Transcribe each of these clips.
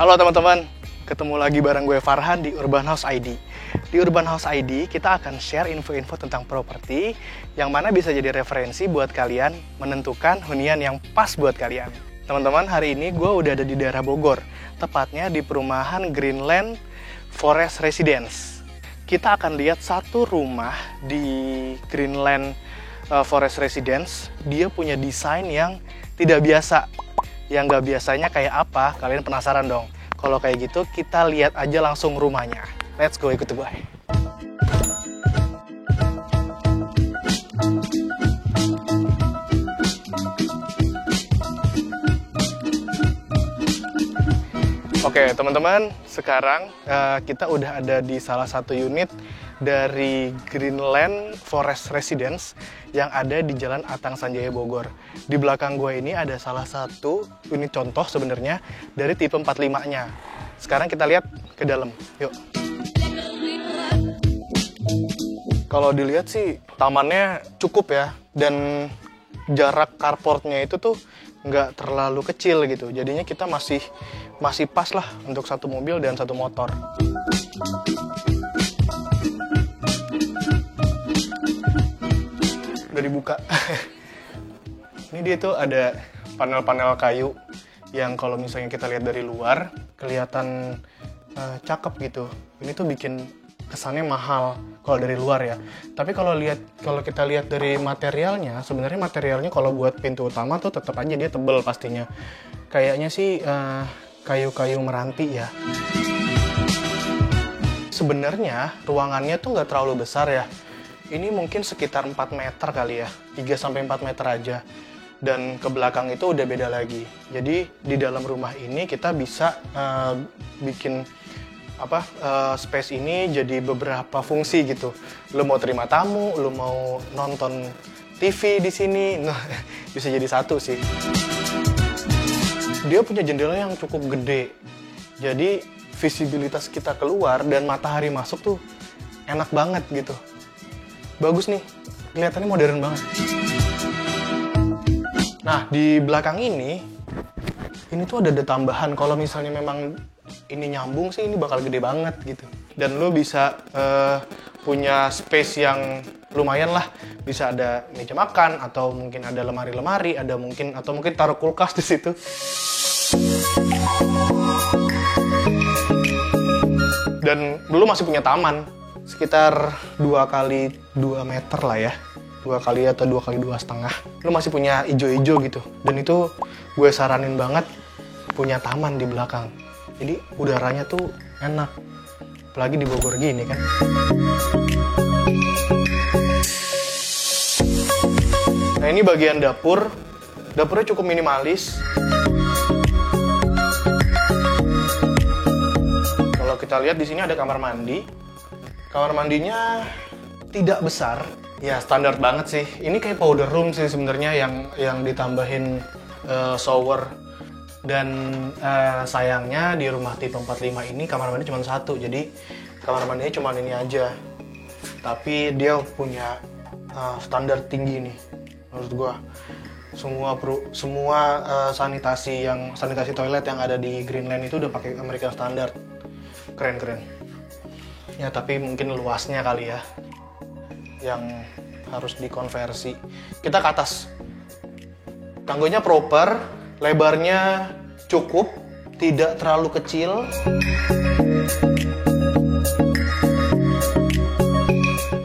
Halo teman-teman, ketemu lagi bareng gue Farhan di Urban House ID. Di Urban House ID kita akan share info-info tentang properti yang mana bisa jadi referensi buat kalian menentukan hunian yang pas buat kalian. Teman-teman, hari ini gue udah ada di daerah Bogor, tepatnya di perumahan Greenland Forest Residence. Kita akan lihat satu rumah di Greenland Forest Residence. Dia punya desain yang tidak biasa. Yang nggak biasanya kayak apa? Kalian penasaran dong? Kalau kayak gitu, kita lihat aja langsung rumahnya. Let's go, ikut gue. Oke, teman-teman, sekarang kita udah ada di salah satu unit dari Greenland Forest Residence yang ada di Jalan Atang Sanjaya Bogor. Di belakang gue ini ada salah satu unit contoh sebenarnya dari tipe 45-nya. Sekarang kita lihat ke dalam, yuk. Kalau dilihat sih tamannya cukup ya, dan jarak carportnya itu tuh nggak terlalu kecil gitu. Jadinya kita masih pas lah untuk satu mobil dan satu motor. Udah dibuka. Ini dia tuh ada panel-panel kayu yang kalau misalnya kita lihat dari luar kelihatan cakep gitu. Ini tuh bikin kesannya mahal kalau dari luar ya. Tapi kalau kita lihat dari materialnya, sebenarnya materialnya kalau buat pintu utama tuh tetap aja dia tebel pastinya. Kayaknya sih kayu-kayu meranti ya. Sebenarnya ruangannya tuh nggak terlalu besar ya. Ini mungkin sekitar 4 meter kali ya, 3-4 meter aja. Dan ke belakang itu udah beda lagi. Jadi di dalam rumah ini kita bisa bikin space ini jadi beberapa fungsi gitu. Lo mau terima tamu, lo mau nonton TV di sini, nah bisa jadi satu sih. Dia punya jendela yang cukup gede. Jadi visibilitas kita keluar dan matahari masuk tuh enak banget gitu. Bagus nih, kelihatannya modern banget. Nah, di belakang ini tuh ada tambahan. Kalau misalnya memang ini nyambung sih, ini bakal gede banget gitu. Dan lo bisa punya space yang lumayan lah. Bisa ada meja makan, atau mungkin ada lemari-lemari, atau mungkin taruh kulkas di situ. Dan lo masih punya taman. Sekitar 2x2 meter lah ya, 2 kali atau 2x2,5. Lu masih punya ijo-ijo gitu, dan itu gue saranin banget punya taman di belakang. Jadi udaranya tuh enak, apalagi di Bogor gini kan. Nah, ini bagian dapur. Dapurnya cukup minimalis. Kalau kita lihat di sini ada kamar mandi. Kamar mandinya tidak besar, ya standar banget sih. Ini kayak powder room sih sebenarnya yang ditambahin shower. Dan sayangnya di rumah tipe 45 ini kamar mandi cuma satu, jadi kamar mandinya cuma ini aja. Tapi dia punya standar tinggi nih, menurut gua. Semua sanitasi toilet yang ada di Greenland itu udah pakai American Standard. Keren. Ya, tapi mungkin luasnya kali ya yang harus dikonversi. Kita ke atas. Tanggonya proper, lebarnya cukup, tidak terlalu kecil.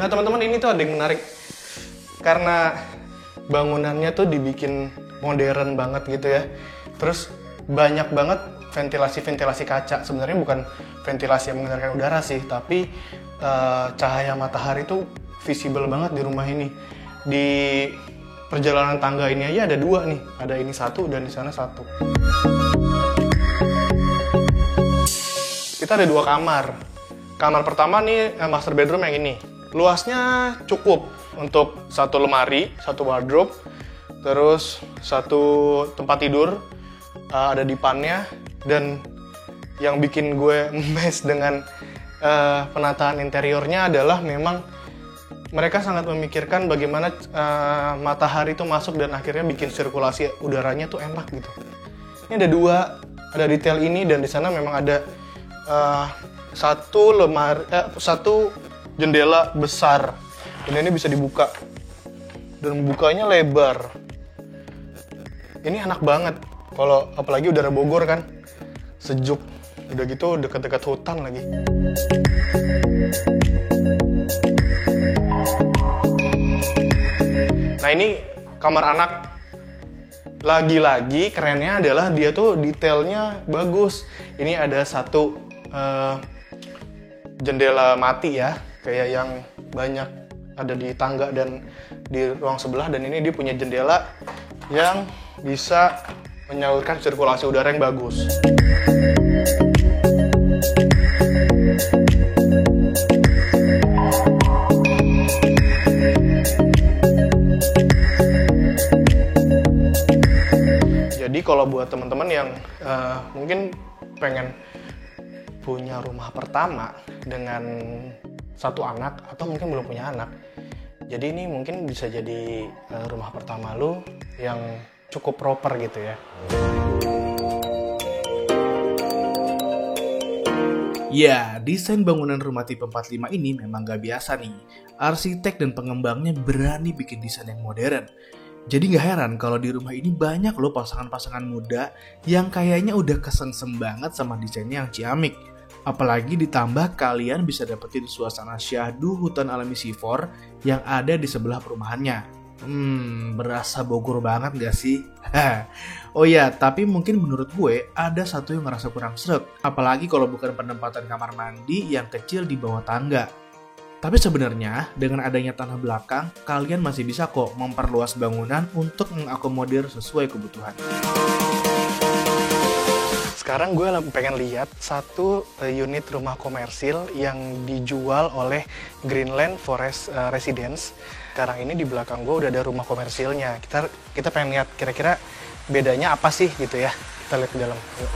Nah, teman-teman, ini tuh ada yang menarik. Karena bangunannya tuh dibikin modern banget gitu ya. Terus banyak banget ventilasi kaca. Sebenarnya bukan ventilasi yang mengeluarkan udara sih, tapi cahaya matahari tuh visible banget di rumah ini. Di perjalanan tangga ini aja ada 2 nih, ada ini 1 dan di sana 1. Kita ada 2 kamar. Kamar pertama nih master bedroom yang ini. Luasnya cukup untuk 1 lemari, 1 wardrobe, terus 1 tempat tidur, ada dipannya. Dan yang bikin gue mes dengan penataan interiornya adalah memang mereka sangat memikirkan bagaimana matahari itu masuk dan akhirnya bikin sirkulasi udaranya tuh enak gitu. Ini ada 2 ada detail ini, dan di sana memang ada satu jendela besar, dan ini bisa dibuka dan bukanya lebar. Ini enak banget kalau apalagi udara Bogor kan sejuk, udah gitu dekat-dekat hutan lagi. Nah ini kamar anak. Lagi-lagi kerennya adalah dia tuh detailnya bagus. Ini ada satu jendela mati ya, kayak yang banyak ada di tangga dan di ruang sebelah, dan ini dia punya jendela yang bisa menyalurkan sirkulasi udara yang bagus. Jadi kalau buat teman-teman yang mungkin pengen punya rumah pertama dengan satu anak, atau mungkin belum punya anak, jadi ini mungkin bisa jadi rumah pertama lu yang cukup proper gitu ya. Ya, desain bangunan rumah tipe 45 ini memang gak biasa nih. Arsitek dan pengembangnya berani bikin desain yang modern. Jadi gak heran kalau di rumah ini banyak loh pasangan-pasangan muda yang kayaknya udah kesengsem banget sama desainnya yang ciamik. Apalagi ditambah kalian bisa dapetin suasana syahdu hutan alami C4 yang ada di sebelah perumahannya. Berasa Bogor banget gak sih? Oh ya, tapi mungkin menurut gue ada satu yang ngerasa kurang sreg. Apalagi kalau bukan penempatan kamar mandi yang kecil di bawah tangga. Tapi sebenarnya dengan adanya tanah belakang, kalian masih bisa kok memperluas bangunan untuk mengakomodir sesuai kebutuhan. Sekarang gue pengen lihat satu unit rumah komersil yang dijual oleh Greenland Forest Residence. Sekarang ini di belakang gue udah ada rumah komersilnya. Kita pengen lihat kira-kira bedanya apa sih gitu ya. Kita lihat ke dalam. Yuk.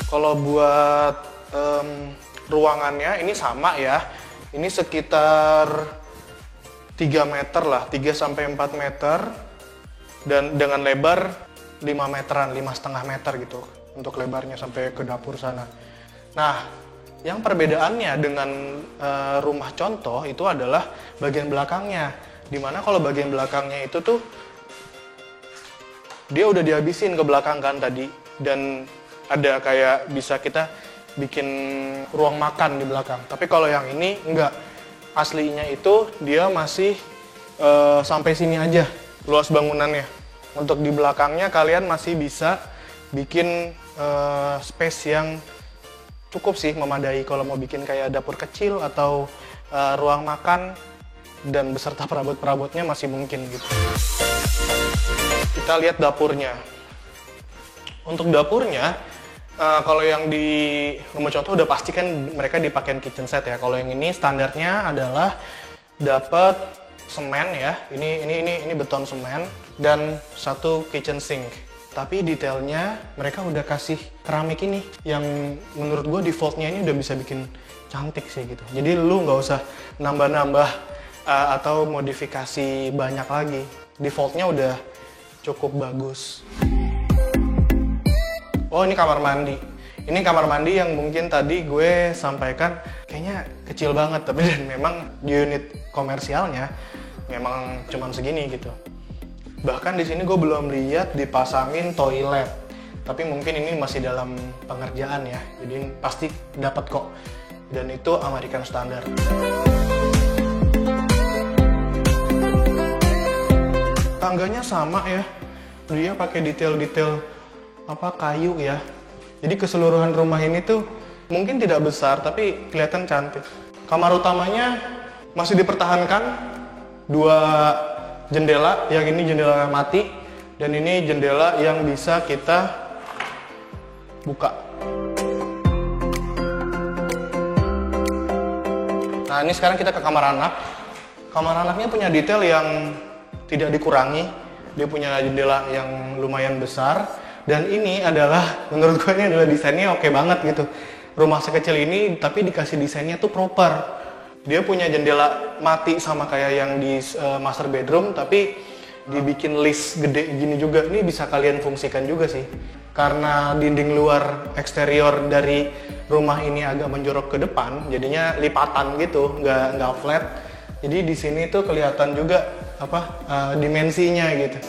Kalau buat ruangannya ini sama ya. Ini sekitar 3 meter lah, 3-4 meter. Dan dengan lebar 5 meteran, 5,5 meter gitu untuk lebarnya sampai ke dapur sana. Nah, yang perbedaannya dengan rumah contoh itu adalah bagian belakangnya. Dimana kalau bagian belakangnya itu tuh dia udah dihabisin ke belakang kan tadi, dan ada kayak bisa kita bikin ruang makan di belakang. Tapi kalau yang ini enggak, aslinya itu dia masih sampai sini aja luas bangunannya. Untuk di belakangnya kalian masih bisa bikin space yang cukup sih, memadai kalau mau bikin kayak dapur kecil atau ruang makan, dan beserta perabot-perabotnya masih mungkin gitu. Kita lihat dapurnya. Untuk dapurnya, kalau yang di rumah contoh udah pasti kan mereka dipakein kitchen set ya. Kalau yang ini standarnya adalah dapat semen ya, ini beton semen dan satu kitchen sink. Tapi detailnya mereka udah kasih keramik ini yang menurut gue defaultnya ini udah bisa bikin cantik sih gitu. Jadi lu nggak usah nambah-nambah atau modifikasi banyak lagi. Defaultnya udah cukup bagus. Oh, ini kamar mandi. Ini kamar mandi yang mungkin tadi gue sampaikan kayaknya kecil banget, tapi dan memang di unit komersialnya memang cuman segini gitu. Bahkan di sini gue belum lihat dipasangin toilet, tapi mungkin ini masih dalam pengerjaan ya. Jadi pasti dapat kok. Dan itu American Standard. Tangganya sama ya. Dia pakai detail-detail kayu ya. Jadi keseluruhan rumah ini tuh mungkin tidak besar tapi kelihatan cantik. Kamar utamanya masih dipertahankan, 2 jendela, yang ini jendela mati dan ini jendela yang bisa kita buka. Nah, ini sekarang kita ke kamar anak. Kamar anaknya punya detail yang tidak dikurangi. Dia punya jendela yang lumayan besar. Dan ini adalah, menurut gue ini adalah desainnya oke banget gitu. Rumah sekecil ini tapi dikasih desainnya tuh proper. Dia punya jendela mati sama kayak yang di master bedroom, tapi dibikin list gede gini juga. Ini bisa kalian fungsikan juga sih. Karena dinding luar eksterior dari rumah ini agak menjorok ke depan, jadinya lipatan gitu, nggak flat. Jadi di sini tuh kelihatan juga dimensinya gitu.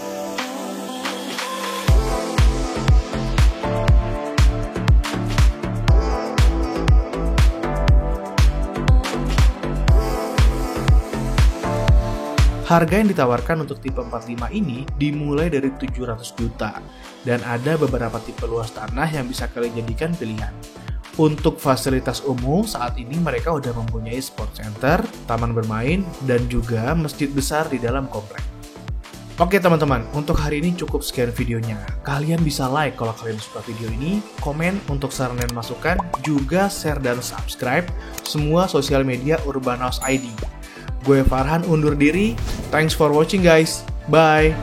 Harga yang ditawarkan untuk tipe 45 ini dimulai dari 700 juta dan ada beberapa tipe luas tanah yang bisa kalian jadikan pilihan. Untuk fasilitas umum saat ini mereka udah mempunyai sport center, taman bermain, dan juga masjid besar di dalam komplek. Oke teman-teman, untuk hari ini cukup sekian videonya. Kalian bisa like kalau kalian suka video ini, komen untuk saran dan masukan, juga share dan subscribe semua sosial media Urban House ID. Gue Farhan undur diri. Thanks for watching guys. Bye.